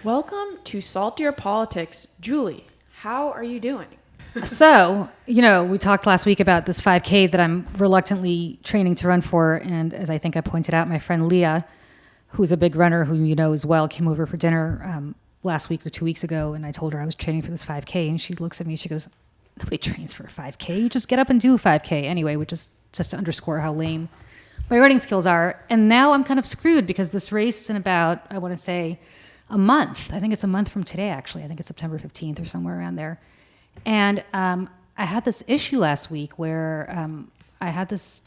Welcome to Saltier Politics. Julie, how are you doing? So, we talked last week about this 5K that I'm reluctantly training to run for. And as I think I pointed out, my friend Leah, who's a big runner who you know as well, came over for dinner last week or 2 weeks ago. And I told her I was training for this 5K. And she looks at me, she goes, nobody trains for a 5K. You just get up and do a 5K anyway, which is just to underscore how lame my running skills are. And now I'm kind of screwed because this race is in about, I want to say, a month. I think it's a month from today, actually. I think it's September 15th or somewhere around there. And I had this issue last week where I had this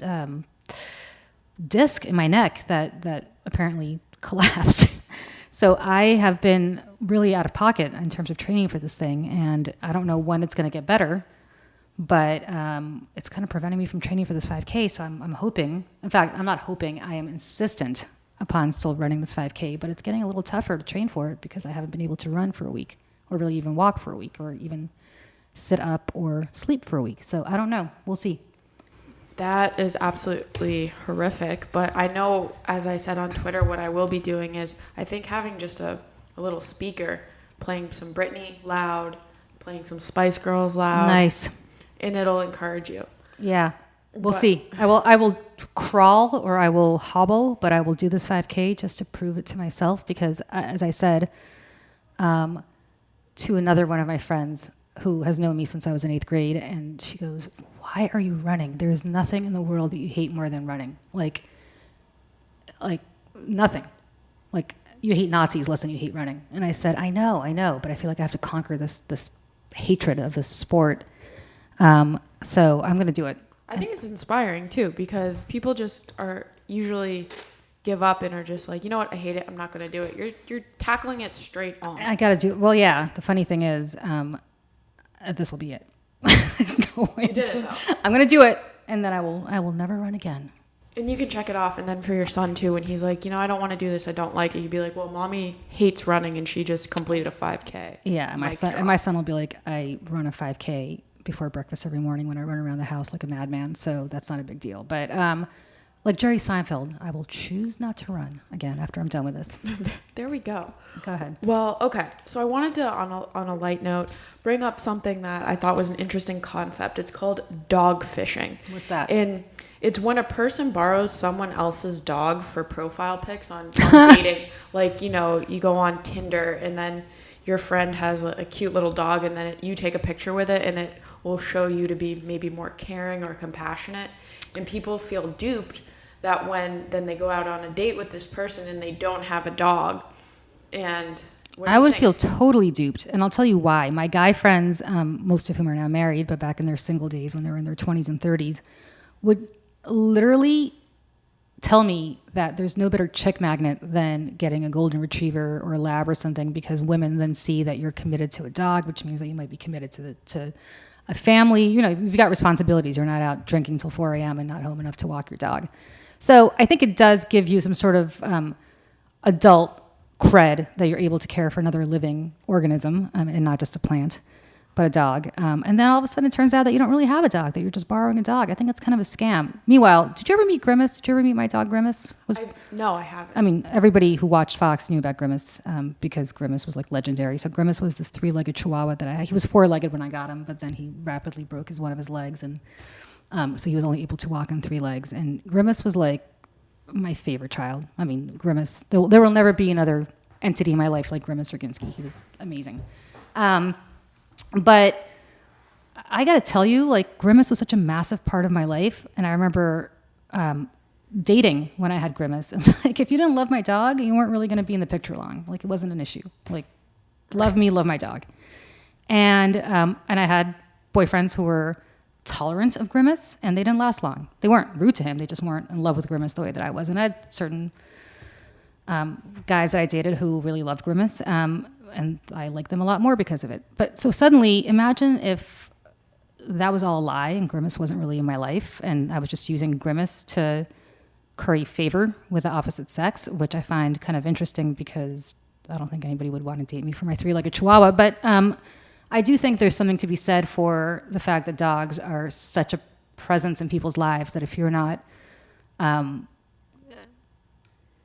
disc in my neck that apparently collapsed. So I have been really out of pocket in terms of training for this thing, and I don't know when it's going to get better, but it's kind of preventing me from training for this 5K. So I'm hoping, in fact, I'm not hoping, I am insistent upon still running this 5K, but it's getting a little tougher to train for it because I haven't been able to run for a week or really even walk for a week or even sit up or sleep for a week. So I don't know. We'll see. That is absolutely horrific. But I know, as I said on Twitter, what I will be doing is I think having just a little speaker, playing some Britney loud, playing some Spice Girls loud. Nice. And it'll encourage you. Yeah. We'll see. I will crawl or I will hobble, but I will do this 5K just to prove it to myself because, as I said to another one of my friends who has known me since I was in 8th grade, and she goes, why are you running? There is nothing in the world that you hate more than running. Like nothing. Like, you hate Nazis less than you hate running. And I said, I know, but I feel like I have to conquer this hatred of this sport. So I'm going to do it. I think it's inspiring too because people just are usually give up and are just like, you know what, I hate it, I'm not going to do it. You're tackling it straight on. I got to do it. Well, yeah. The funny thing is, this will be it. There's no way. You did it though. I'm going to do it, and then I will never run again. And you can check it off, and then for your son too, when he's like, I don't want to do this, I don't like it. You'd be like, well, mommy hates running, and she just completed a 5K. Yeah, and my son will be like, I run a 5K before breakfast every morning when I run around the house like a madman, so that's not a big deal. But like Jerry Seinfeld, I will choose not to run again after I'm done with this. There we go. Go ahead. Well, okay. So I wanted to, on a light note, bring up something that I thought was an interesting concept. It's called dogfishing. What's that? And it's when a person borrows someone else's dog for profile pics on dating. Like, you go on Tinder and then your friend has a cute little dog and then you take a picture with it and it will show you to be maybe more caring or compassionate. And people feel duped that when then they go out on a date with this person and they don't have a dog. And I would feel totally duped. And I'll tell you why. My guy friends, most of whom are now married, but back in their single days when they were in their 20s and 30s, would literally tell me that there's no better chick magnet than getting a golden retriever or a lab or something because women then see that you're committed to a dog, which means that you might be committed to a family. You've got responsibilities. You're not out drinking till 4 a.m. and not home enough to walk your dog. So I think it does give you some sort of adult cred that you're able to care for another living organism and not just a plant, but a dog. And then all of a sudden it turns out that you don't really have a dog, that you're just borrowing a dog. I think that's kind of a scam. Meanwhile, did you ever meet Grimace? Did you ever meet my dog Grimace? No, I haven't. I mean, everybody who watched Fox knew about Grimace because Grimace was like legendary. So Grimace was this 3-legged chihuahua he was 4-legged when I got him, but then he rapidly broke one of his legs. And so he was only able to walk on 3 legs. And Grimace was like my favorite child. I mean, Grimace, there will never be another entity in my life like Grimace Roginsky. He was amazing. But I got to tell you, like, Grimace was such a massive part of my life. And I remember dating when I had Grimace. And like, if you didn't love my dog, you weren't really going to be in the picture long. Like, it wasn't an issue. Like, love me, love my dog. And I had boyfriends who were tolerant of Grimace, and they didn't last long. They weren't rude to him. They just weren't in love with Grimace the way that I was. And I had certain guys that I dated who really loved Grimace, and I liked them a lot more because of it. But so suddenly, imagine if that was all a lie and Grimace wasn't really in my life, and I was just using Grimace to curry favor with the opposite sex, which I find kind of interesting because I don't think anybody would want to date me for my 3-legged chihuahua. But I do think there's something to be said for the fact that dogs are such a presence in people's lives that if you're not,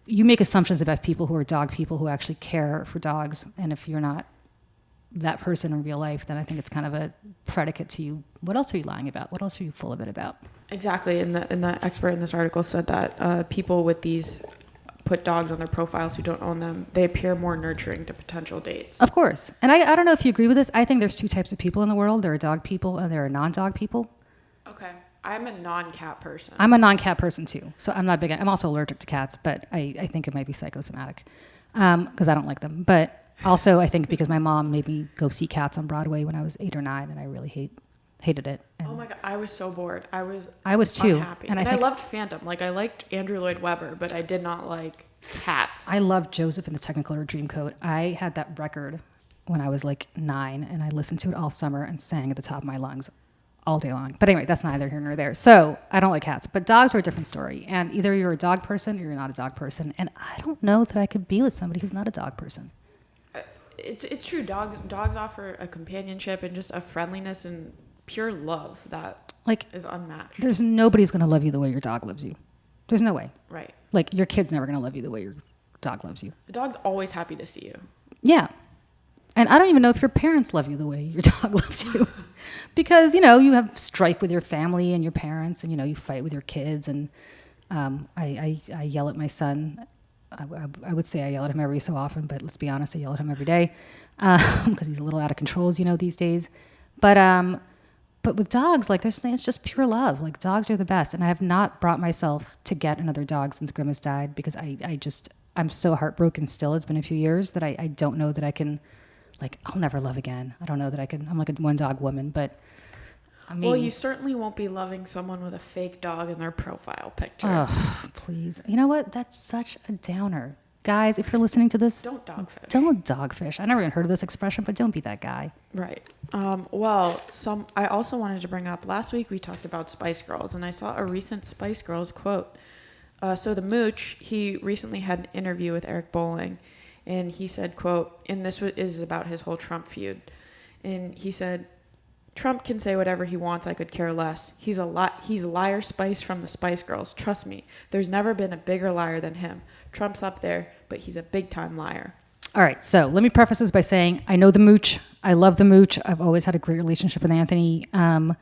you make assumptions about people who are dog people who actually care for dogs. And if you're not that person in real life, then I think it's kind of a predicate to you. What else are you lying about? What else are you full of it about? Exactly. And the expert in this article said that people with these put dogs on their profiles who don't own them, they appear more nurturing to potential dates. Of course. And I don't know if you agree with this. I think there's two types of people in the world. There are dog people and there are non-dog people. Okay. I'm a non-cat person. I'm a non-cat person too. So I'm not big. I'm also allergic to cats, but I think it might be psychosomatic because I don't like them. But also I think because my mom made me go see cats on Broadway when I was 8 or 9 and I really hated it. And oh my God. I was so bored. I was too. Unhappy. And I loved Phantom. Like I liked Andrew Lloyd Webber, but I did not like cats. I loved Joseph and the Technicolor Dreamcoat. I had that record when I was like 9 and I listened to it all summer and sang at the top of my lungs all day long. But anyway, that's neither here nor there. So I don't like cats, but dogs are a different story. And either you're a dog person or you're not a dog person. And I don't know that I could be with somebody who's not a dog person. It's true. Dogs offer a companionship and just a friendliness and pure love that is unmatched. There's nobody's going to love you the way your dog loves you. There's no way. Right. Like your kid's never going to love you the way your dog loves you. The dog's always happy to see you. Yeah. And I don't even know if your parents love you the way your dog loves you. Because, you have strife with your family and your parents and, you fight with your kids. And I yell at my son. I would say I yell at him every so often, but let's be honest, I yell at him every day because he's a little out of control, as you know, these days. But with dogs, it's just pure love. Like dogs are the best. And I have not brought myself to get another dog since Grimace died because I'm so heartbroken still. It's been a few years that I don't know that I can, I'll never love again. I don't know that I can. I'm like a one dog woman, but I mean. Well, you certainly won't be loving someone with a fake dog in their profile picture. Oh, please. You know what? That's such a downer. Guys, if you're listening to this, don't dogfish. Don't dogfish. I never even heard of this expression, but don't be that guy. Right. I also wanted to bring up, last week we talked about Spice Girls, and I saw a recent Spice Girls quote. So the Mooch, he recently had an interview with Eric Bolling, and he said, quote, and this is about his whole Trump feud, and he said, Trump can say whatever he wants, I could care less. He's Liar Spice from the Spice Girls. Trust me, there's never been a bigger liar than him. Trump's up there, but he's a big-time liar. All right, so let me preface this by saying I know the Mooch. I love the Mooch. I've always had a great relationship with Anthony. I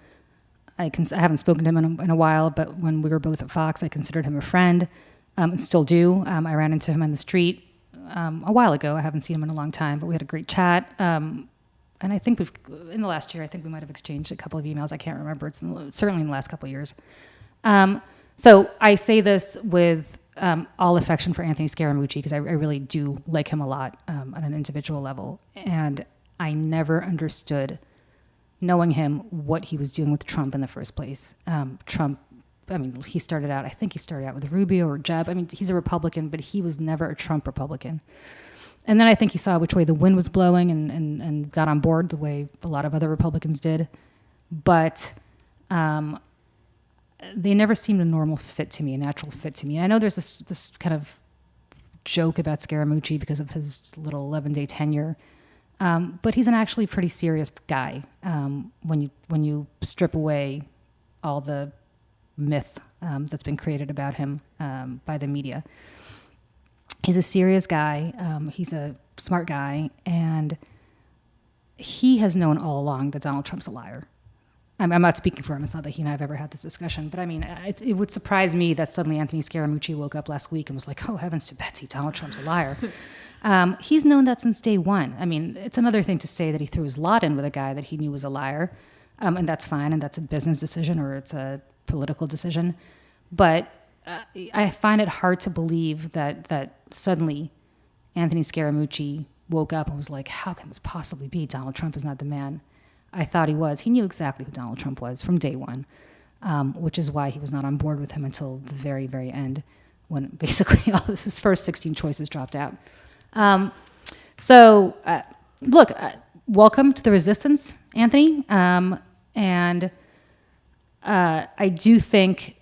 haven't spoken to him in a while, but when we were both at Fox, I considered him a friend and still do. I ran into him on the street a while ago. I haven't seen him in a long time, but we had a great chat. And I think in the last year, I think we might have exchanged a couple of emails. I can't remember. It's certainly in the last couple of years. So I say this with all affection for Anthony Scaramucci because I really do like him a lot on an individual level. And I never understood, knowing him, what he was doing with Trump in the first place. Trump, I think he started out with Rubio or Jeb. He's a Republican, but he was never a Trump Republican. And then I think he saw which way the wind was blowing and got on board the way a lot of other Republicans did. But they never seemed a normal fit to me, a natural fit to me. And I know there's this kind of joke about Scaramucci because of his little 11-day tenure. But he's an actually pretty serious guy when you strip away all the myth that's been created about him by the media. He's a serious guy. He's a smart guy. And he has known all along that Donald Trump's a liar. I'm not speaking for him. It's not that he and I have ever had this discussion. But it would surprise me that suddenly Anthony Scaramucci woke up last week and was like, oh, heavens to Betsy, Donald Trump's a liar. He's known that since day one. It's another thing to say that he threw his lot in with a guy that he knew was a liar. And that's fine. And that's a business decision or it's a political decision. But I find it hard to believe that suddenly Anthony Scaramucci woke up and was like, how can this possibly be? Donald Trump is not the man I thought he was. He knew exactly who Donald Trump was from day one, which is why he was not on board with him until the very, very end when basically all his first 16 choices dropped out. Look, welcome to the resistance, Anthony. And I do think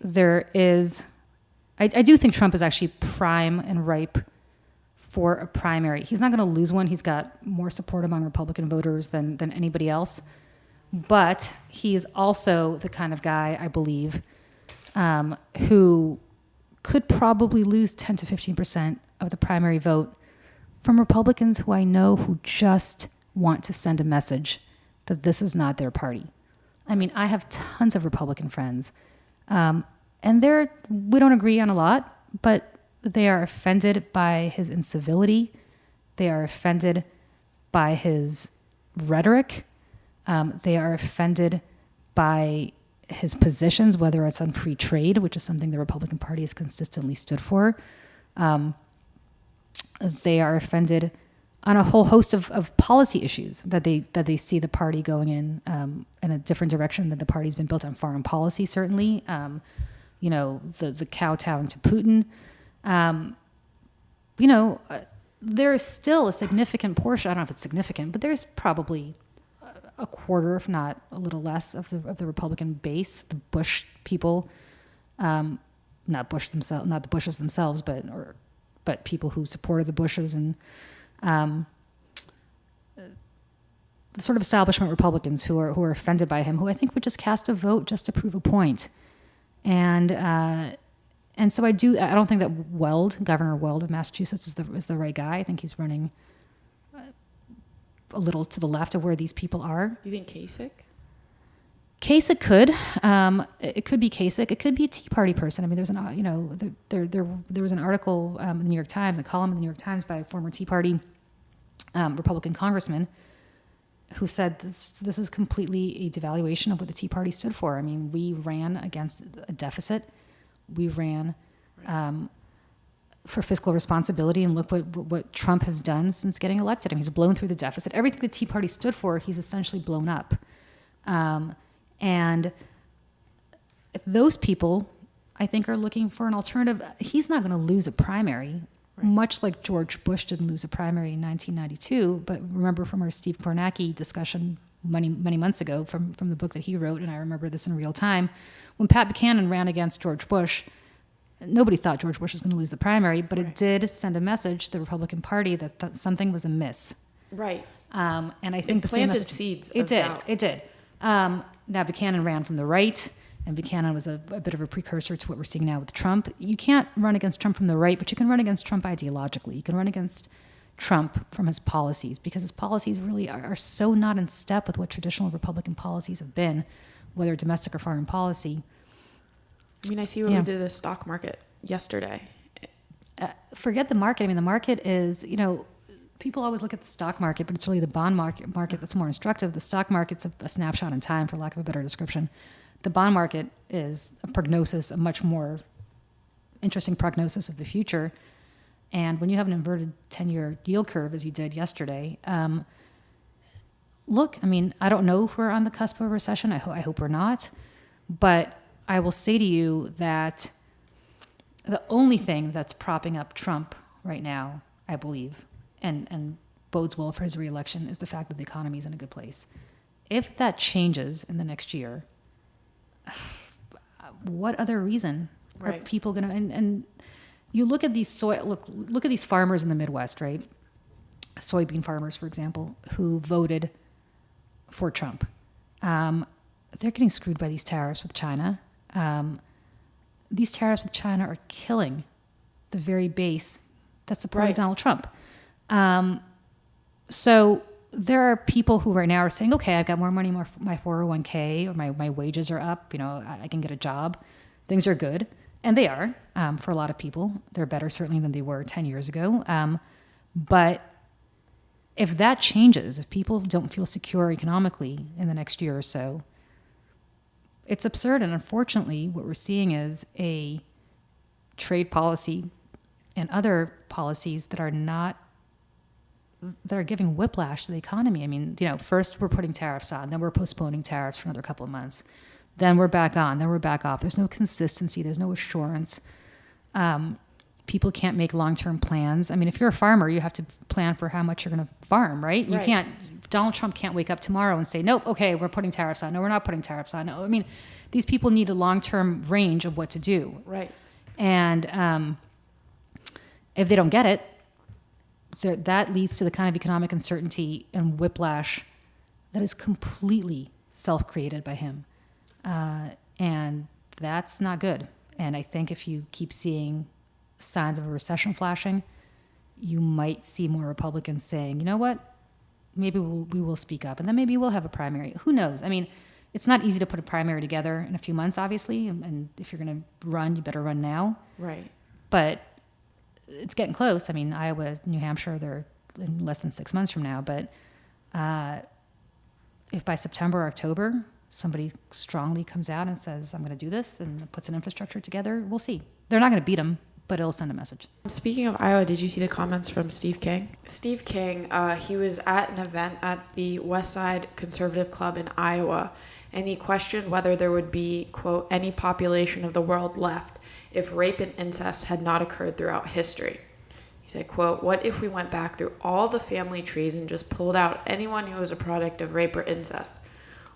I do think Trump is actually prime and ripe for a primary. He's not going to lose one. He's got more support among Republican voters than anybody else. But he is also the kind of guy, I believe, who could probably lose 10 to 15% of the primary vote from Republicans who I know who just want to send a message that this is not their party. I mean, I have tons of Republican friends, and we don't agree on a lot, but they are offended by his incivility. They are offended by his rhetoric. They are offended by his positions, whether it's on free trade, which is something the Republican Party has consistently stood for. They are offended on a whole host of policy issues that they see the party going in a different direction than the party's been built on foreign policy, certainly. The kowtowing to Putin. There is still a significant portion, I don't know if it's significant, but there's probably a quarter, if not a little less, of the Republican base, the Bush people, not the Bushes themselves, but people who supported the Bushes and the sort of establishment Republicans who are offended by him, who I think would just cast a vote just to prove a point. And so I don't think that Governor Weld of Massachusetts is the right guy. I think he's running a little to the left of where these people are. You think Kasich? Kasich could. It could be Kasich. It could be a Tea Party person. I mean, there was an article in the New York Times, a column in the New York Times by a former Tea Party Republican congressman who said this is completely a devaluation of what the Tea Party stood for. I mean, we ran against a deficit. We ran for fiscal responsibility, and look what Trump has done since getting elected. I mean, he's blown through the deficit. Everything the Tea Party stood for, he's essentially blown up. And those people, I think, are looking for an alternative. He's not going to lose a primary, much like George Bush didn't lose a primary in 1992. But remember from our Steve Kornacki discussion many months ago from the book that he wrote, and I remember this in real time, when Pat Buchanan ran against George Bush, nobody thought George Bush was going to lose the primary, but it did send a message to the Republican Party that something was amiss. Right. And I think it planted seeds. It did. Now Buchanan ran from the right, and Buchanan was a bit of a precursor to what we're seeing now with Trump. You can't run against Trump from the right, but you can run against Trump ideologically. You can run against Trump from his policies, because his policies really are so not in step with what traditional Republican policies have been, whether domestic or foreign policy. I mean, I see what we did in the stock market yesterday. Forget the market. I mean, the market is, people always look at the stock market, but it's really the bond market that's more instructive. The stock market's a snapshot in time, for lack of a better description. The bond market is a prognosis, a much more interesting prognosis of the future. And when you have an inverted 10-year yield curve, as you did yesterday, look, I mean, I don't know if we're on the cusp of a recession. I hope we're not. But I will say to you that the only thing that's propping up Trump right now, I believe, and bodes well for his reelection, is the fact that the economy is in a good place. If that changes in the next year, what other reason are people going to? And you look at these look at these farmers in the Midwest, right? Soybean farmers, for example, who voted for Trump. They're getting screwed by these tariffs with China. These tariffs with China are killing the very base that supported Donald Trump. So there are people who right now are saying, okay, I've got more money, my 401k, or my wages are up, I can get a job. Things are good. And they are, for a lot of people. They're better certainly than they were 10 years ago. But if that changes, if people don't feel secure economically in the next year or so, it's absurd. And unfortunately, what we're seeing is a trade policy and other policies that are giving whiplash to the economy. I mean, first we're putting tariffs on, then we're postponing tariffs for another couple of months. Then we're back on, then we're back off. There's no consistency. There's no assurance. People can't make long-term plans. I mean, if you're a farmer, you have to plan for how much you're going to farm, right? You can't, Donald Trump can't wake up tomorrow and say, nope, okay, we're putting tariffs on. No, we're not putting tariffs on. No, I mean, these people need a long-term range of what to do. Right. And if they don't get it, that leads to the kind of economic uncertainty and whiplash that is completely self-created by him. And that's not good. And I think if you keep seeing signs of a recession flashing, you might see more Republicans saying, you know what, maybe we will speak up. And then maybe we'll have a primary. Who knows? I mean, it's not easy to put a primary together in a few months, obviously. And if you're going to run, you better run now. Right. But it's getting close. I mean, Iowa, New Hampshire, they're in less than 6 months from now. But if by September or October, somebody strongly comes out and says, I'm going to do this and puts an infrastructure together, we'll see. They're not going to beat them, but it'll send a message. Speaking of Iowa, did you see the comments from Steve King? Steve King, he was at an event at the West Side Conservative Club in Iowa, and he questioned whether there would be, quote, any population of the world left if rape and incest had not occurred throughout history. He said, quote, what if we went back through all the family trees and just pulled out anyone who was a product of rape or incest?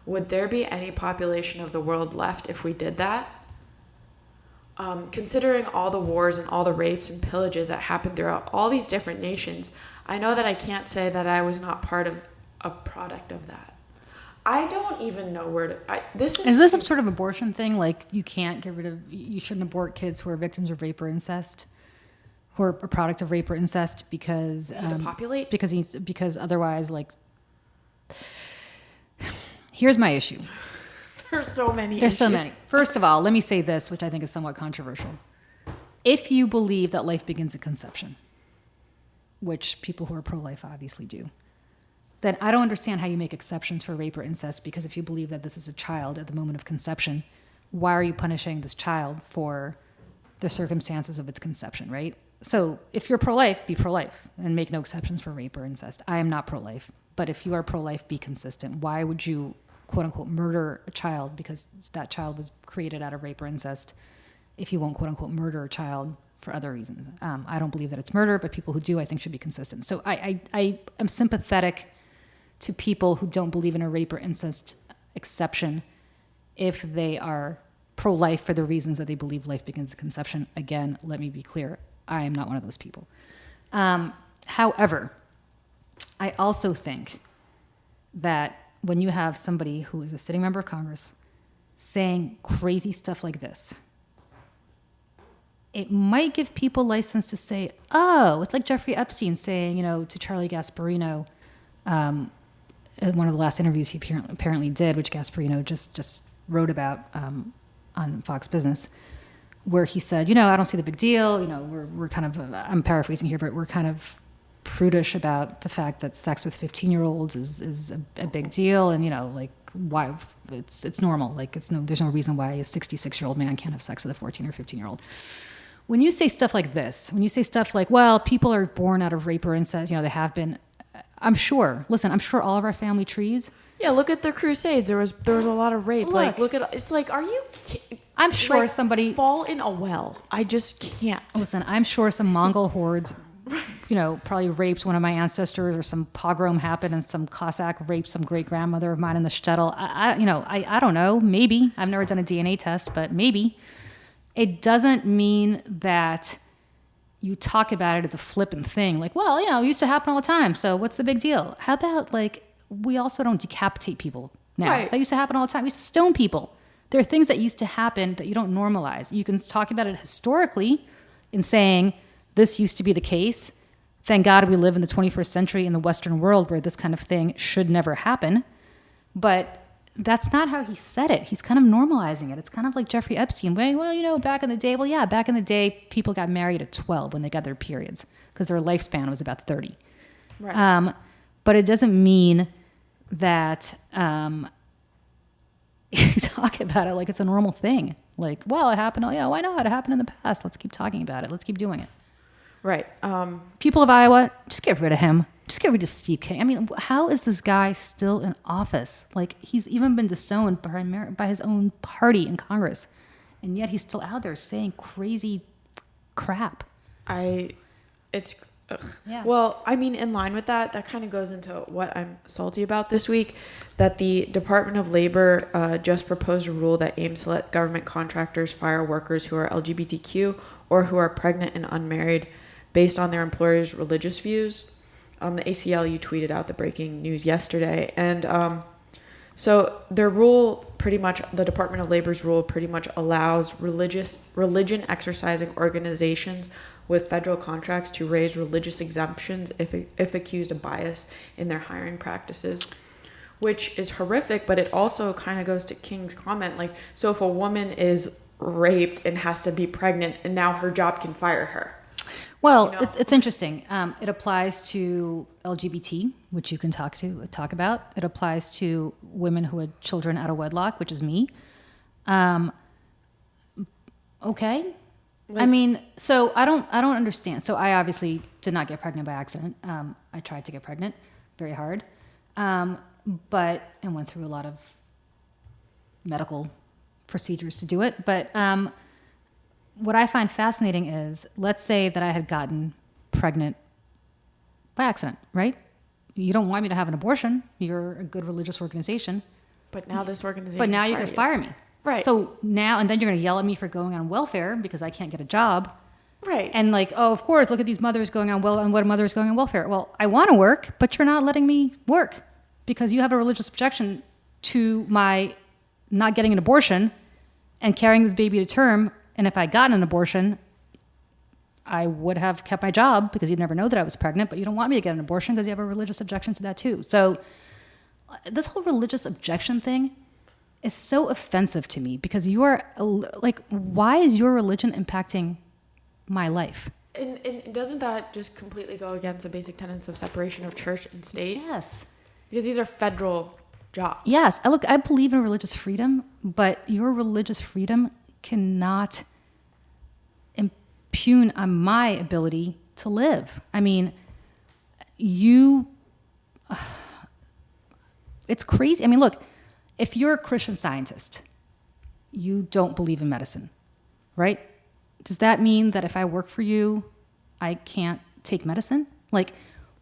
Would there be any population of the world left if we did that? Considering all the wars and all the rapes and pillages that happened throughout all these different nations, I know that I can't say that I was not part of a product of that. I don't even know where to... Is this some sort of abortion thing? Like you shouldn't abort kids who are victims of rape or incest? Who are a product of rape or incest because... to populate? Because otherwise, like... Here's my issue. There's so many. First of all, let me say this, which I think is somewhat controversial. If you believe that life begins at conception, which people who are pro-life obviously do, then I don't understand how you make exceptions for rape or incest, because if you believe that this is a child at the moment of conception, why are you punishing this child for the circumstances of its conception, right? So if you're pro-life, be pro-life and make no exceptions for rape or incest. I am not pro-life, but if you are pro-life, be consistent. Why would you quote unquote murder a child because that child was created out of rape or incest if you won't quote unquote murder a child for other reasons? I don't believe that it's murder, but people who do, I think, should be consistent. So I am sympathetic to people who don't believe in a rape or incest exception if they are pro-life for the reasons that they believe life begins at conception. Again, let me be clear, I am not one of those people. However, I also think that when you have somebody who is a sitting member of Congress saying crazy stuff like this, it might give people license to say, oh, it's like Jeffrey Epstein saying, to Charlie Gasparino, in one of the last interviews he apparently did, which Gasparino just wrote about on Fox Business, where he said, I don't see the big deal. We're kind of, I'm paraphrasing here, but we're kind of prudish about the fact that sex with 15-year-olds is a big deal, and why it's normal. Like there's no reason why a 66-year-old man can't have sex with a 14 or 15-year-old. When you say stuff like this, when you say stuff like, well, people are born out of rape or incest, they have been. I'm sure all of our family trees. Yeah, look at the Crusades. There was a lot of rape. Look at it's like, are you? I'm sure somebody fall in a well. I just can't. Listen, I'm sure some Mongol hordes, probably raped one of my ancestors, or some pogrom happened and some Cossack raped some great grandmother of mine in the shtetl. I don't know. Maybe. I've never done a DNA test, but maybe. It doesn't mean that you talk about it as a flippant thing. Like, well, it used to happen all the time, so what's the big deal? How about, we also don't decapitate people now. Right. That used to happen all the time. We used to stone people. There are things that used to happen that you don't normalize. You can talk about it historically in saying, this used to be the case. Thank God we live in the 21st century in the Western world where this kind of thing should never happen. But that's not how he said it. He's kind of normalizing it. It's kind of like Jeffrey Epstein. Well, back in the day. Well, yeah, back in the day, people got married at 12 when they got their periods because their lifespan was about 30. Right. But it doesn't mean that you talk about it like it's a normal thing. Like, well, it happened. Oh, yeah, why not? It happened in the past. Let's keep talking about it. Let's keep doing it. Right. People of Iowa, just get rid of him. Just get rid of Steve King. I mean, how is this guy still in office? Like, he's even been disowned by his own party in Congress, and yet he's still out there saying crazy crap. Yeah. Well, I mean, in line with that kind of goes into what I'm salty about this week, that the Department of Labor just proposed a rule that aims to let government contractors fire workers who are LGBTQ or who are pregnant and unmarried based on their employer's religious views. The ACLU tweeted out the breaking news yesterday. And So their rule pretty much, the Department of Labor's rule pretty much allows religion exercising organizations with federal contracts to raise religious exemptions if accused of bias in their hiring practices, which is horrific. But it also kind of goes to King's comment, like, so if a woman is raped and has to be pregnant and now her job can fire her. Well, it's interesting. It applies to LGBT, which you can talk about. It applies to women who had children out of wedlock, which is me. Okay. I mean, so I don't understand. So I obviously did not get pregnant by accident. I tried to get pregnant very hard, and went through a lot of medical procedures to do it. But what I find fascinating is, let's say that I had gotten pregnant by accident, right? You don't want me to have an abortion. You're a good religious organization. But now this organization. But now you're going to fire me. Right. So now, and then you're going to yell at me for going on welfare because I can't get a job. Right. And like, oh, of course, look at these mothers going on and what a mother is going on welfare. Well, I want to work, but you're not letting me work because you have a religious objection to my not getting an abortion and carrying this baby to term. And if I had gotten an abortion, I would have kept my job because you'd never know that I was pregnant, but you don't want me to get an abortion because you have a religious objection to that too. So this whole religious objection thing is so offensive to me because you are like, why is your religion impacting my life? And doesn't that just completely go against the basic tenets of separation of church and state? Yes. Because these are federal jobs. Yes. I believe in religious freedom, but your religious freedom cannot impugn on my ability to live. I mean, it's crazy. I mean, look, if you're a Christian Scientist, you don't believe in medicine, right? Does that mean that if I work for you, I can't take medicine? Like,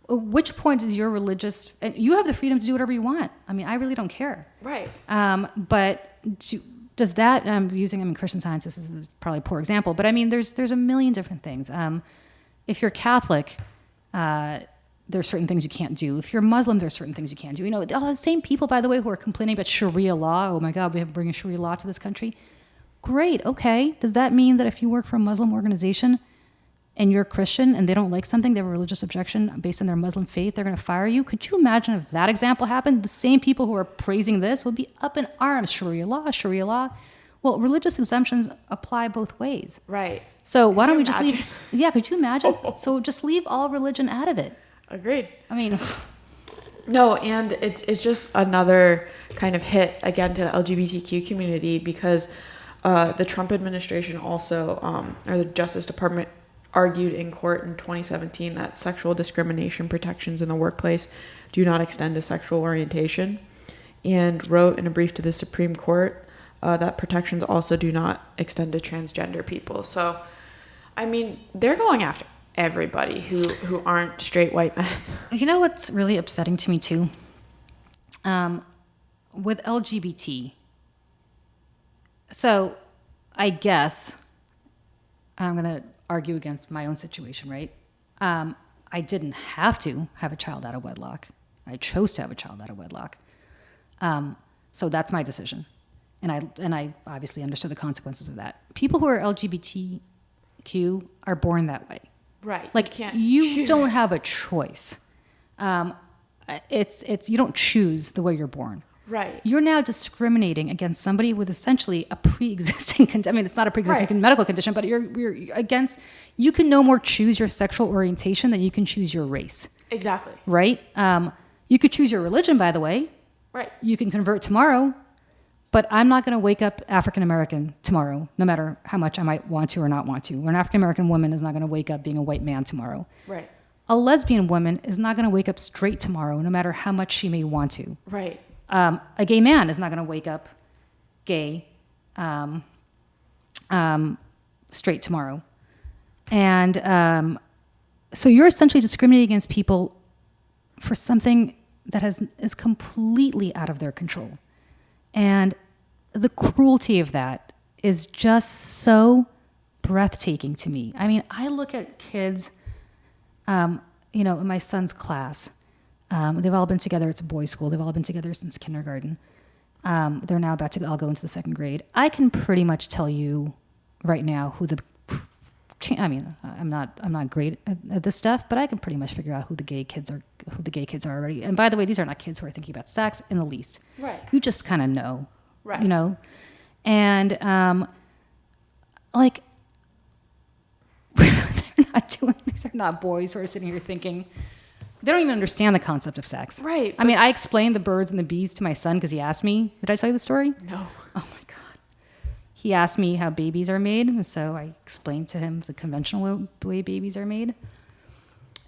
which point is your religious, and you have the freedom to do whatever you want. I mean, I really don't care. Right. Does that, Christian Science, this is probably a poor example, but I mean, there's a million different things. If you're Catholic, there's certain things you can't do. If you're Muslim, there's certain things you can't do. You know, all the same people, by the way, who are complaining about Sharia law. Oh my God, we have to bring a Sharia law to this country. Great, okay. Does that mean that if you work for a Muslim organization and you're Christian and they don't like something, they have a religious objection based on their Muslim faith, they're going to fire you? Could you imagine if that example happened? The same people who are praising this would be up in arms. Sharia law, Sharia law. Well, religious exemptions apply both ways. Right. So why don't we just leave? Yeah, could you imagine? So just leave all religion out of it. Agreed. I mean, no, and it's just another kind of hit again to the LGBTQ community because the Trump administration also, or the Justice Department, argued in court in 2017 that sexual discrimination protections in the workplace do not extend to sexual orientation, and wrote in a brief to the Supreme Court that protections also do not extend to transgender people. So, I mean, they're going after everybody who aren't straight white men. You know what's really upsetting to me too? With LGBT, so I guess I'm going to argue against my own situation, right? I didn't have to have a child out of wedlock. I chose to have a child out of wedlock. So that's my decision. And I obviously understood the consequences of that. People who are LGBTQ are born that way. Right. Like you don't have a choice. It's you don't choose the way you're born. Right. You're now discriminating against somebody with essentially a pre-existing condition. I mean, it's not a pre-existing medical condition, but you're against. You can no more choose your sexual orientation than you can choose your race. Exactly. Right. You could choose your religion, by the way. Right. You can convert tomorrow, but I'm not going to wake up African American tomorrow, no matter how much I might want to or not want to. Or an African American woman is not going to wake up being a white man tomorrow. Right. A lesbian woman is not going to wake up straight tomorrow, no matter how much she may want to. Right. A gay man is not going to wake up gay straight tomorrow. And so you're essentially discriminating against people for something that is completely out of their control. And the cruelty of that is just so breathtaking to me. I mean, I look at kids, in my son's class. They've all been together. It's a boys' school. They've all been together since kindergarten. They're now about to all go into the second grade. I can pretty much tell you right now who I'm not great at this stuff, but I can pretty much figure out who the gay kids are already. And by the way, these are not kids who are thinking about sex in the least. Right. You just kind of know. Right. You know? And like these are not boys who are sitting here thinking, they don't even understand the concept of sex. Right. I mean, I explained the birds and the bees to my son because he asked me. Did I tell you the story? No. Oh my God. He asked me how babies are made. And so I explained to him the conventional way babies are made.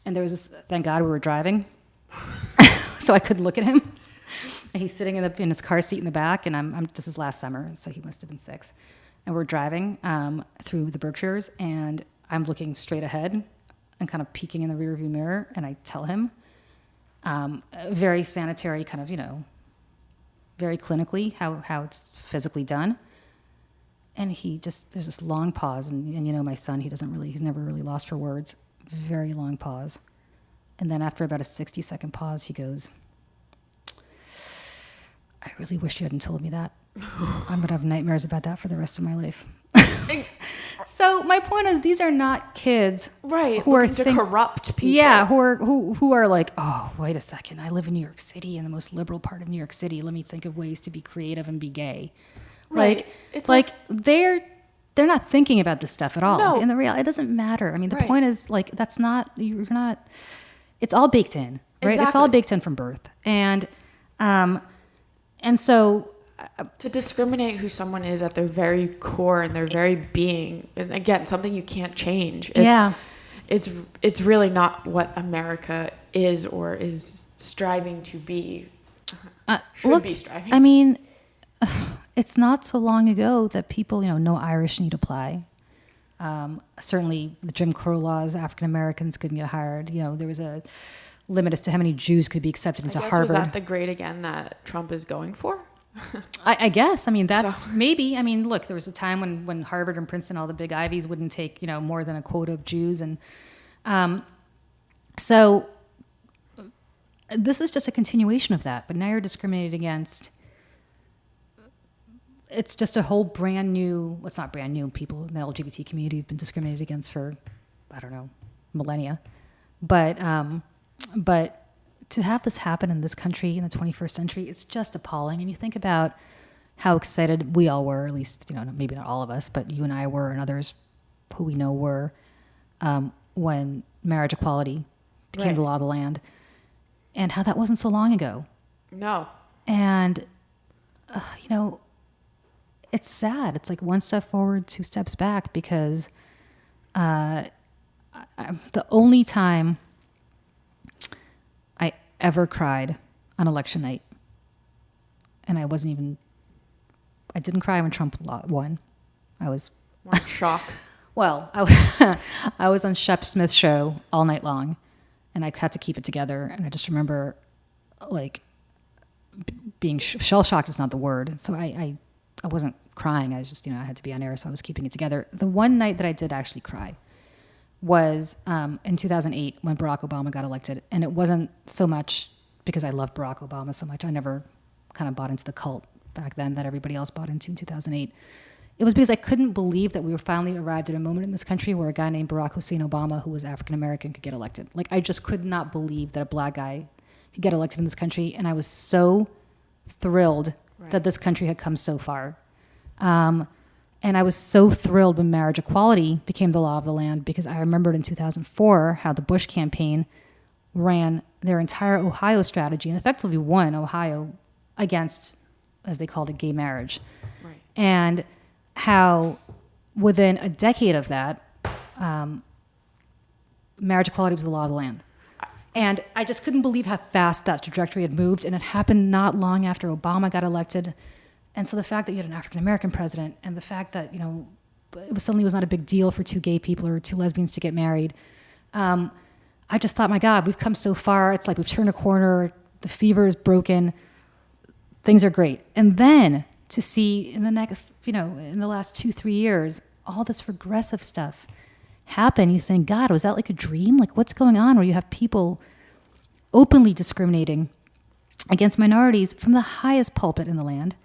And there was this, thank God we were driving. So I could look at him. And he's sitting in his car seat in the back. And this is last summer, so he must have been 6. And we're driving through the Berkshires. And I'm looking straight ahead and kind of peeking in the rearview mirror, and I tell him, very sanitary, kind of, very clinically how it's physically done. And there's this long pause, and my son, he's never really lost for words. Very long pause. And then after about a 60-second pause, he goes, I really wish you hadn't told me that. I'm going to have nightmares about that for the rest of my life. So my point is, these are not kids, right? Who are to corrupt people. Yeah, who are like, oh, wait a second, I live in New York City, in the most liberal part of New York City. Let me think of ways to be creative and be gay. Right. Like, it's like they're not thinking about this stuff at all. No. In the real, it doesn't matter. I mean, the Right. point is, like, that's not, you're not. It's all baked in, right? Exactly. It's all baked in from birth, and so. To discriminate who someone is at their very core and their very being, and again, something you can't change. It's really not what America is or is striving to be. Be striving. I mean, it's not so long ago that people, no Irish need apply. Certainly, the Jim Crow laws, African Americans couldn't get hired. There was a limit as to how many Jews could be accepted into Harvard. Was that the grade again that Trump is going for? I guess. I mean, that's maybe. I mean, look, there was a time when Harvard and Princeton, all the big Ivies, wouldn't take, more than a quota of Jews. And so this is just a continuation of that. But now you're discriminated against. It's just a whole brand new, well, it's not brand new. People in the LGBT community have been discriminated against for, I don't know, millennia. But to have this happen in this country in the 21st century, it's just appalling. And you think about how excited we all were, at least, maybe not all of us, but you and I were, and others who we know were, when marriage equality became the law of the land, and how that wasn't so long ago. No. And, it's sad. It's like one step forward, 2 steps back, because the only time I ever cried on election night, and I didn't cry when Trump won. I was more in shock. Well, I was on Shep Smith's show all night long, and I had to keep it together. And I just remember, like, being shell-shocked is not the word. So I wasn't crying. I was just, I had to be on air, so I was keeping it together. The one night that I did actually cry was in 2008 when Barack Obama got elected. And it wasn't so much because I loved Barack Obama so much. I never kind of bought into the cult back then that everybody else bought into in 2008. It was because I couldn't believe that we were finally arrived at a moment in this country where a guy named Barack Hussein Obama, who was African-American, could get elected. Like, I just could not believe that a black guy could get elected in this country. And I was so thrilled that this country had come so far. And I was so thrilled when marriage equality became the law of the land, because I remembered in 2004 how the Bush campaign ran their entire Ohio strategy and effectively won Ohio against, as they called it, gay marriage. Right. And how within a decade of that, marriage equality was the law of the land. And I just couldn't believe how fast that trajectory had moved. And it happened not long after Obama got elected. And so the fact that you had an African-American president, and the fact that, it suddenly was not a big deal for 2 gay people or 2 lesbians to get married. I just thought, my God, we've come so far. It's like we've turned a corner. The fever is broken. Things are great. And then to see in the next, in the last 2-3 years, all this regressive stuff happen, you think, God, was that like a dream? Like, what's going on where you have people openly discriminating against minorities from the highest pulpit in the land?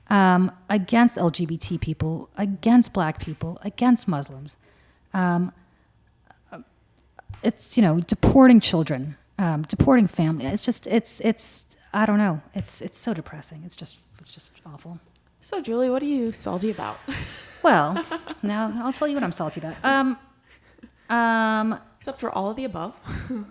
against LGBT people, against black people, against Muslims. It's, deporting children, deporting family. It's I don't know. It's so depressing. It's just awful. So, Julie, what are you salty about? Well, now I'll tell you what I'm salty about. Except for all of the above.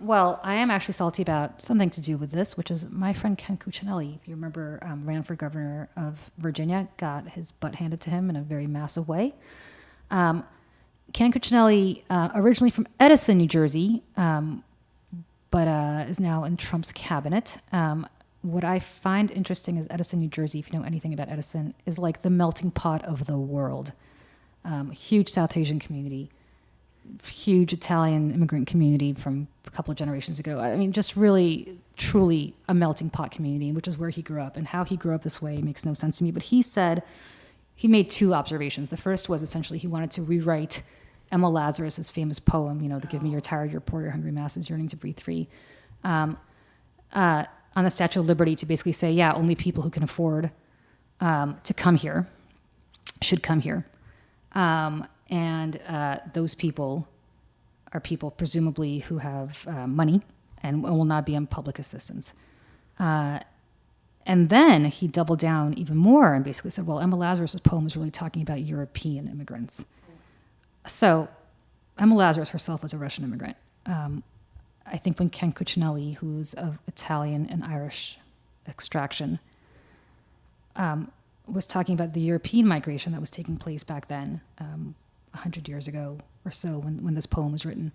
Well, I am actually salty about something to do with this, which is my friend Ken Cuccinelli, if you remember, ran for governor of Virginia, got his butt handed to him in a very massive way. Ken Cuccinelli, originally from Edison, New Jersey, but is now in Trump's cabinet. What I find interesting is Edison, New Jersey, if you know anything about Edison, is like the melting pot of the world. Huge South Asian community, huge Italian immigrant community from a couple of generations ago. I mean, just really, truly a melting pot community, which is where he grew up. And how he grew up this way makes no sense to me. But he said, he made two observations. The first was essentially he wanted to rewrite Emma Lazarus's famous poem, the give me your tired, your poor, your hungry masses yearning to breathe free, on the Statue of Liberty, to basically say, yeah, only people who can afford to come here should come here. And those people are people presumably who have money and will not be on public assistance. And then he doubled down even more and basically said, well, Emma Lazarus's poem is really talking about European immigrants. So Emma Lazarus herself was a Russian immigrant. I think when Ken Cuccinelli, who's of Italian and Irish extraction, was talking about the European migration that was taking place back then, 100 years ago or so when this poem was written,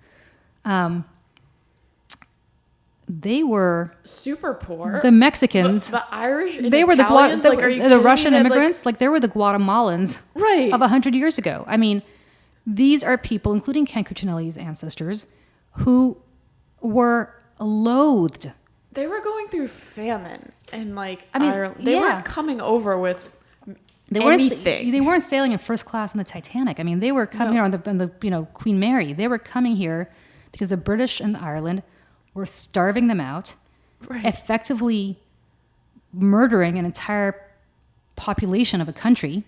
they were super poor. The Mexicans, the Irish, and they were Italians, the Russian immigrants. They were the Guatemalans right. of 100 years ago. I mean, these are people, including Ken Cuccinelli's ancestors, who were loathed. They were going through famine and Ireland. They weren't coming over with anything. They weren't sailing in first class on the Titanic. I mean, they were coming here on the Queen Mary. They were coming here because the British and Ireland were starving them out, right. Effectively murdering an entire population of a country.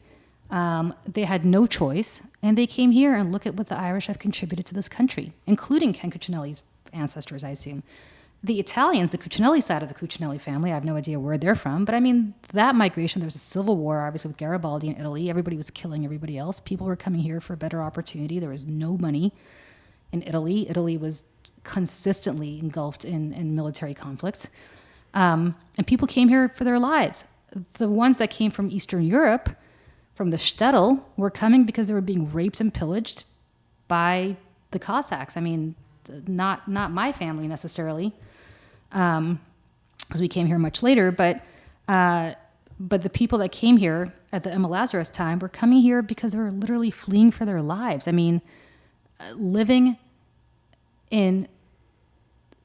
They had no choice, and they came here, and look at what the Irish have contributed to this country, including Ken Cuccinelli's ancestors, I assume. The Italians, the Cuccinelli side of the Cuccinelli family, I have no idea where they're from, but I mean, that migration, there was a civil war, obviously, with Garibaldi in Italy. Everybody was killing everybody else. People were coming here for a better opportunity. There was no money in Italy. Italy was consistently engulfed in military conflicts. And people came here for their lives. The ones that came from Eastern Europe, from the shtetl, were coming because they were being raped and pillaged by the Cossacks. I mean, not my family necessarily, because we came here much later, but the people that came here at the Emma Lazarus time were coming here because they were literally fleeing for their lives. I mean, living in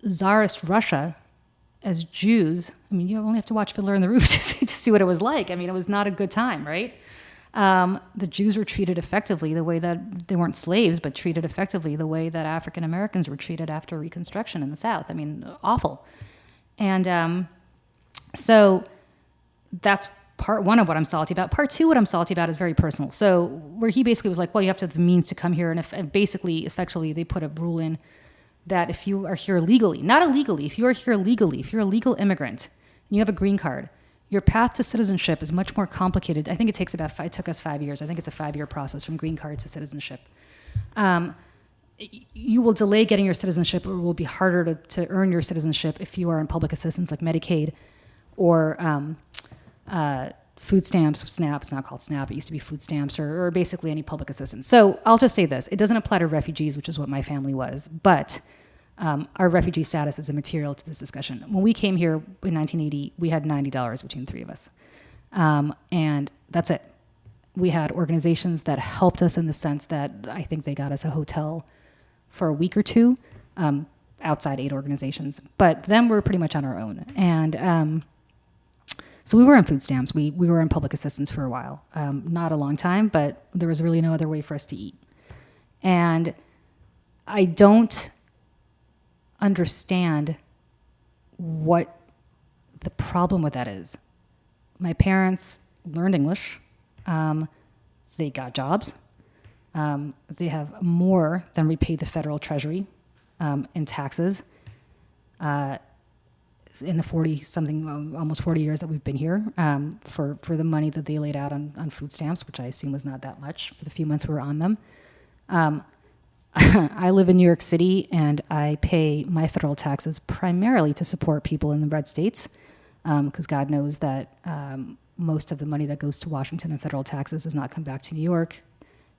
Tsarist Russia as Jews, I mean, you only have to watch Fiddler on the Roof to see what it was like. I mean, it was not a good time, right? The Jews were treated effectively the way that they weren't slaves, but treated effectively the way that African Americans were treated after Reconstruction in the South. I mean, awful. And so that's part one of what I'm salty about. Part two, what I'm salty about is very personal. So where he basically was like, well, you have to have the means to come here. And basically, effectively, they put a rule in that if you are here legally, not illegally, if you are here legally, if you're a legal immigrant and you have a green card, your path to citizenship is much more complicated. I think it took us 5 years. I think it's a 5-year process from green card to citizenship. You will delay getting your citizenship, or it will be harder to earn your citizenship if you are on public assistance like Medicaid or food stamps, SNAP. It's not called SNAP. It used to be food stamps or basically any public assistance. So I'll just say this. It doesn't apply to refugees, which is what my family was, but our refugee status is immaterial to this discussion. When we came here in 1980, we had $90 between the three of us. And that's it. We had organizations that helped us in the sense that I think they got us a hotel for a week or two, outside aid organizations. But then we were pretty much on our own. And so we were on food stamps. We were on public assistance for a while. Not a long time, but there was really no other way for us to eat. And I don't understand what the problem with that is. My parents learned English. They got jobs. They have more than repaid the federal treasury in taxes in the 40-something, almost 40 years that we've been here, for the money that they laid out on food stamps, which I assume was not that much for the few months we were on them. I live in New York City, and I pay my federal taxes primarily to support people in the red states, because God knows that most of the money that goes to Washington in federal taxes does not come back to New York.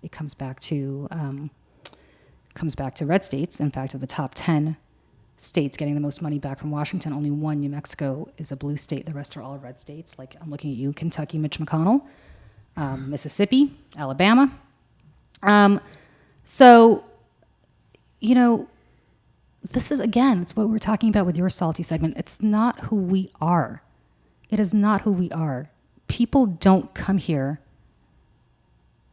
It comes back to red states. In fact, of the top 10 states getting the most money back from Washington, only one, New Mexico, is a blue state. The rest are all red states. Like, I'm looking at you, Kentucky, Mitch McConnell, Mississippi, Alabama. So, you know, this is, again, it's what we're talking about with your salty segment. It's not who we are. It is not who we are. People don't come here.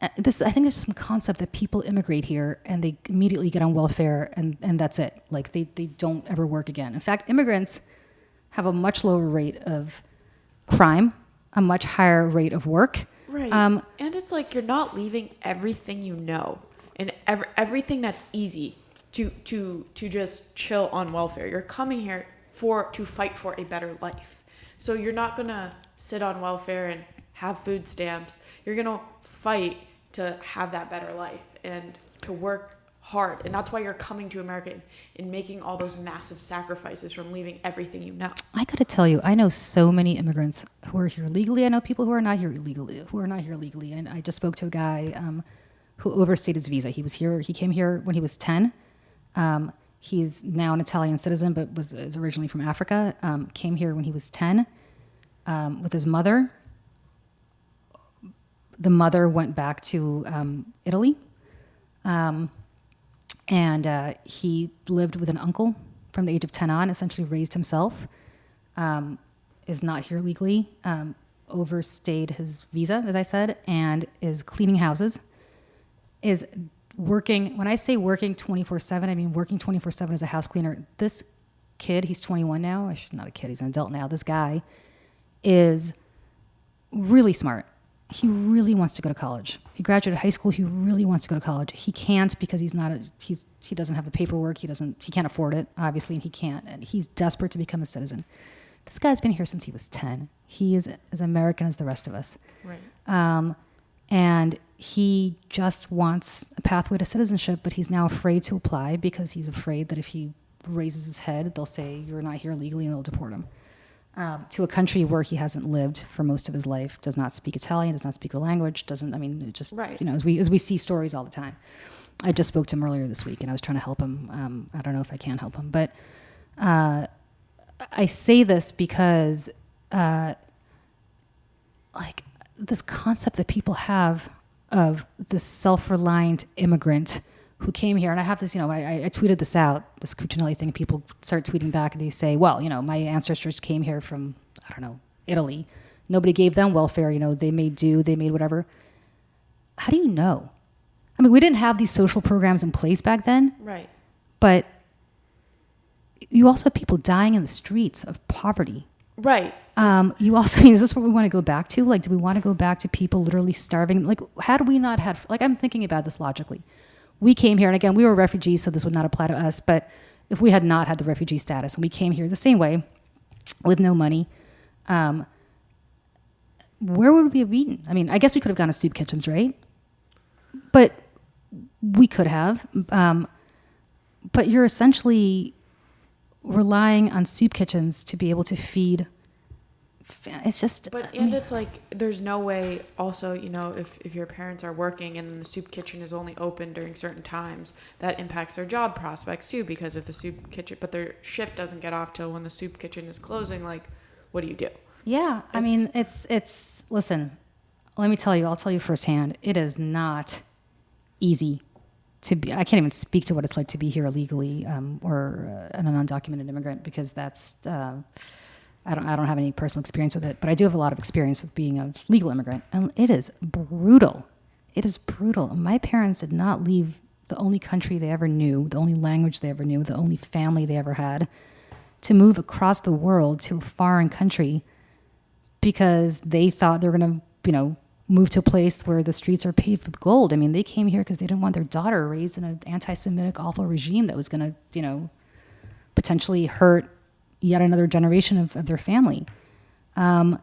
I think there's some concept that people immigrate here and they immediately get on welfare and that's it. Like they don't ever work again. In fact, immigrants have a much lower rate of crime, a much higher rate of work. Right. And it's like you're not leaving everything you know and everything that's easy to just chill on welfare. You're coming here to fight for a better life. So you're not going to sit on welfare and have food stamps. You're going to fight to have that better life and to work hard. And that's why you're coming to America and making all those massive sacrifices from leaving everything you know. I got to tell you, I know so many immigrants who are here legally. I know people who are not here legally. And I just spoke to a guy who overstayed his visa. He came here when he was 10. He's now an Italian citizen, but is originally from Africa. Came here when he was 10 with his mother. The mother went back to Italy, and he lived with an uncle from the age of 10 on, essentially raised himself, is not here legally, overstayed his visa, as I said, and is cleaning houses, is working. When I say working 24/7, I mean working 24/7 as a house cleaner. This kid, he's 21 now. Not a kid, he's an adult now. This guy is really smart. He really wants to go to college. He graduated high school. He really wants to go to college. He can't because he doesn't have the paperwork. He can't afford it, obviously, and he can't. And he's desperate to become a citizen. This guy's been here since he was 10. He is as American as the rest of us. Right. And he just wants a pathway to citizenship, but he's now afraid to apply because he's afraid that if he raises his head, they'll say, you're not here legally, and they'll deport him. To a country where he hasn't lived for most of his life, does not speak Italian, does not speak the language, right. You know, as we see stories all the time. I just spoke to him earlier this week, and I was trying to help him. I don't know if I can help him, but I say this because, like, this concept that people have of this self-reliant immigrant who came here, and I have this, you know, I tweeted this out, this Cuccinelli thing, people start tweeting back and they say, well, you know, my ancestors came here from, I don't know, Italy. Nobody gave them welfare, you know, they made whatever. How do you know? I mean, we didn't have these social programs in place back then. Right. But you also have people dying in the streets of poverty. Right. You also, I mean, is this what we want to go back to? Like, do we want to go back to people literally starving? Like, had we not had, like, I'm thinking about this logically. We came here, and again, we were refugees, so this would not apply to us. But if we had not had the refugee status and we came here the same way with no money, where would we have eaten? I mean, I guess we could have gone to soup kitchens, right? But we could have. But you're essentially relying on soup kitchens to be able to feed. It's just. But it's like there's no way. Also, you know, if your parents are working and the soup kitchen is only open during certain times, that impacts their job prospects too. Because if the soup kitchen, but their shift doesn't get off till when the soup kitchen is closing, like, what do you do? Yeah, I mean, it's. Listen, let me tell you. I'll tell you firsthand. It is not easy to be. I can't even speak to what it's like to be here illegally or an undocumented immigrant because that's. I don't have any personal experience with it, but I do have a lot of experience with being a legal immigrant, and it is brutal. It is brutal. My parents did not leave the only country they ever knew, the only language they ever knew, the only family they ever had, to move across the world to a foreign country because they thought they were going to move to a place where the streets are paved with gold. I mean, they came here because they didn't want their daughter raised in an anti-Semitic, awful regime that was going to, potentially hurt yet another generation of their family. To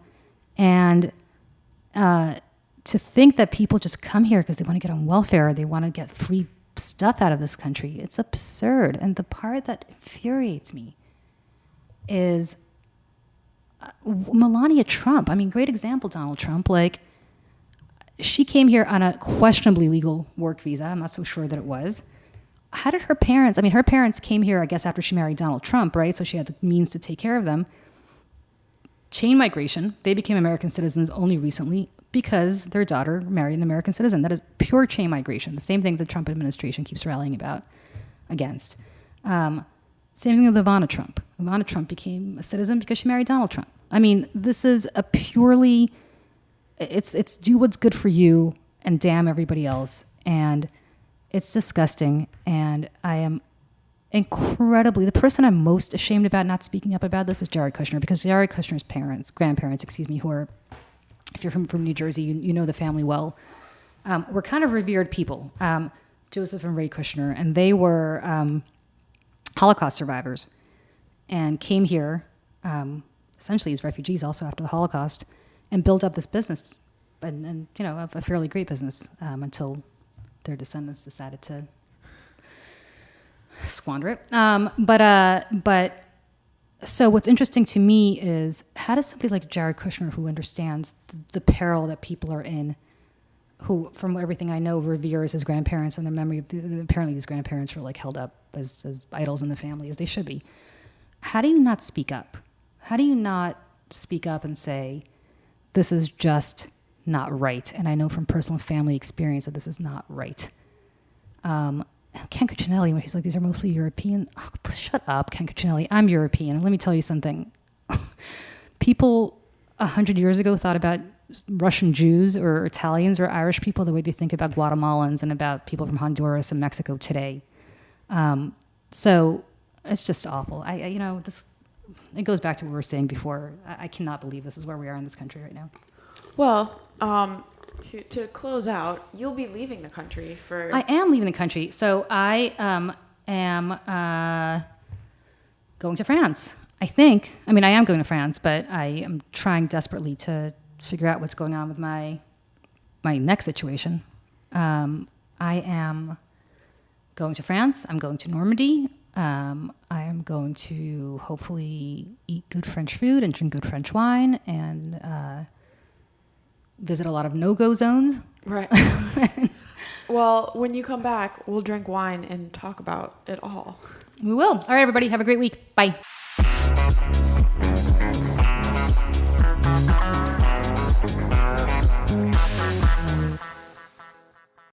think that people just come here because they want to get on welfare, they want to get free stuff out of this country, it's absurd. And the part that infuriates me is Melania Trump. I mean, great example, Donald Trump. Like, she came here on a questionably legal work visa. I'm not so sure that it was. How did her parents, her parents came here, I guess, after she married Donald Trump, right? So she had the means to take care of them. Chain migration. They became American citizens only recently because their daughter married an American citizen. That is pure chain migration. The same thing the Trump administration keeps rallying against. Same thing with Ivana Trump. Ivana Trump became a citizen because she married Donald Trump. I mean, this is a purely, it's do what's good for you and damn everybody else. And it's disgusting. And I am the person I'm most ashamed about not speaking up about this is Jared Kushner, because Jared Kushner's grandparents, who are, if you're from New Jersey, you know the family well, were kind of revered people, Joseph and Ray Kushner, and they were Holocaust survivors and came here essentially as refugees also after the Holocaust and built up this business, and a fairly great business until their descendants decided to squander it. But so what's interesting to me is, how does somebody like Jared Kushner, who understands the peril that people are in, who, from everything I know, reveres his grandparents and the memory of apparently these grandparents were like held up as idols in the family, as they should be. How do you not speak up? How do you not speak up and say, this is just not right? And I know from personal family experience that this is not right. Ken Cuccinelli, when he's like, these are mostly European. Oh, shut up, Ken Cuccinelli. I'm European. And let me tell you something. People 100 years ago thought about Russian Jews or Italians or Irish people the way they think about Guatemalans and about people from Honduras and Mexico today. So it's just awful. It goes back to what we were saying before. I cannot believe this is where we are in this country right now. Well, to close out, you'll be leaving the country for... I am leaving the country. So I am going to France, I think. I am going to France, but I am trying desperately to figure out what's going on with my next situation. I am going to France. I'm going to Normandy. I am going to hopefully eat good French food and drink good French wine and visit a lot of no-go zones. Right. Well, when you come back, we'll drink wine and talk about it all. We will. All right, everybody. Have a great week. Bye.